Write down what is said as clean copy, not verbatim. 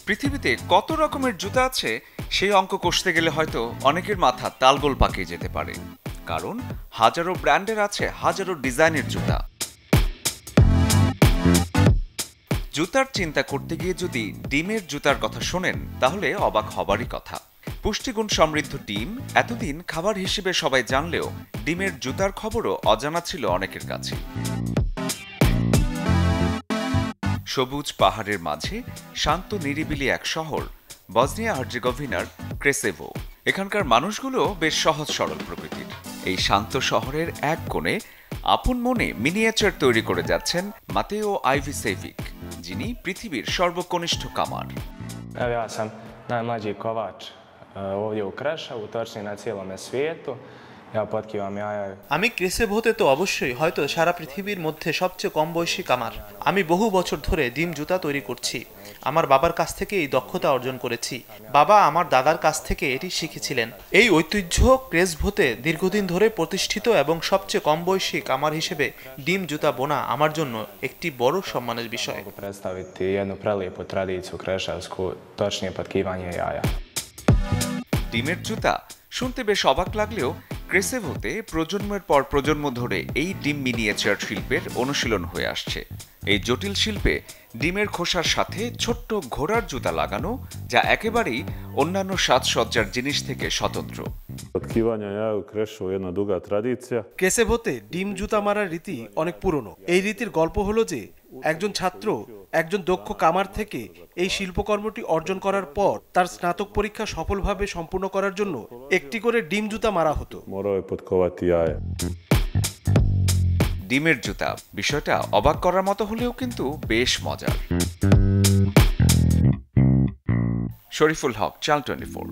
পৃথিবীতে কত রকমের জুতা আছে সেই অঙ্ক কষতে গেলে হয়তো অনেকের মাথা তালগোল পাকিয়ে যেতে পারে। কারণ হাজারো ব্র্যান্ডের আছে হাজারো ডিজাইনের জুতা। জুতার চিন্তা করতে গিয়ে যদি ডিমের জুতার কথা শোনেন তাহলে অবাক হবারই কথা। পুষ্টিগুণ সমৃদ্ধ ডিম এতদিন খাবার হিসেবে সবাই জানলেও ডিমের জুতার খবরও অজানা ছিল অনেকের কাছে। সবুজ পাহাড়ের মাঝে শান্ত নিরিবিলি এক শহর বসনিয়া হার্জেগোভিনার ক্রেসেভো। এখানকার মানুষগুলো বেশ সহজ সরল প্রকৃতির। এই শান্ত শহরের এক কোণে আপন মনে মিনিয়েচার তৈরি করে যাচ্ছেন মাতেও আইভিসেভিক, যিনি পৃথিবীর সর্বকনিষ্ঠ কামার। Ja sam najmlađi kovač ovdje u Kreševu, točnije na cijelome svijetu. Ja potkivam jaja. আমি ক্রেসেভোতে তো অবশ্যই হয়তো সারা পৃথিবীর মধ্যে সবচেয়ে কম বয়সী কামার। আমি বহু বছর ধরে ডিম জুতা তৈরি করছি। আমার বাবার কাছ থেকে এই দক্ষতা অর্জন করেছি। বাবা আমার দাদার কাছ থেকে এটি শিখেছিলেন। এই ঐতিহ্য ক্রেসেভোতে দীর্ঘদিন ধরে প্রতিষ্ঠিত এবং সবচেয়ে কম বয়সী কামার হিসেবে ডিম জুতা বোনা আমার জন্য একটি বড় সম্মানের বিষয়। Mogu predstaviti jednu prelijepu tradiciju kreševsku, točnije potkivanje jaja. ডিমের জুতা শুনতে বেশ অবাক লাগলেও ক্রেসেভোতে প্রজন্মের পর প্রজন্ম ধরে এই ডিম মিনিয়েচার শিল্পের অনুশীলন হয়ে আসছে। এই জটিল শিল্পে ডিমের খোসার সাথে ছোট্ট ঘোড়ার জুতা লাগানো, যা একেবারেই অন্যান্য সাজসজ্জার জিনিস থেকে স্বতন্ত্র। Potkivanje jaja u Kreševu jedna duga tradicija. ক্রেসেভোতে ডিম জুতা মারার রীতি অনেক পুরনো। এই রীতির গল্প হলো যে একজন ছাত্র একজন দক্ষ কামার থেকে এই শিল্পকর্মটি অর্জন করার পর তার স্নাতক পরীক্ষা সফলভাবে সম্পূর্ণ করার জন্য একটি করে ডিম জুতা মারা হতো। Morao je potkovati jaja. ডিমের জুতা বিষয়টা অবাক করার মতো হলেও কিন্তু বেশ মজার। শরীফুল হক, চ্যানেল 24।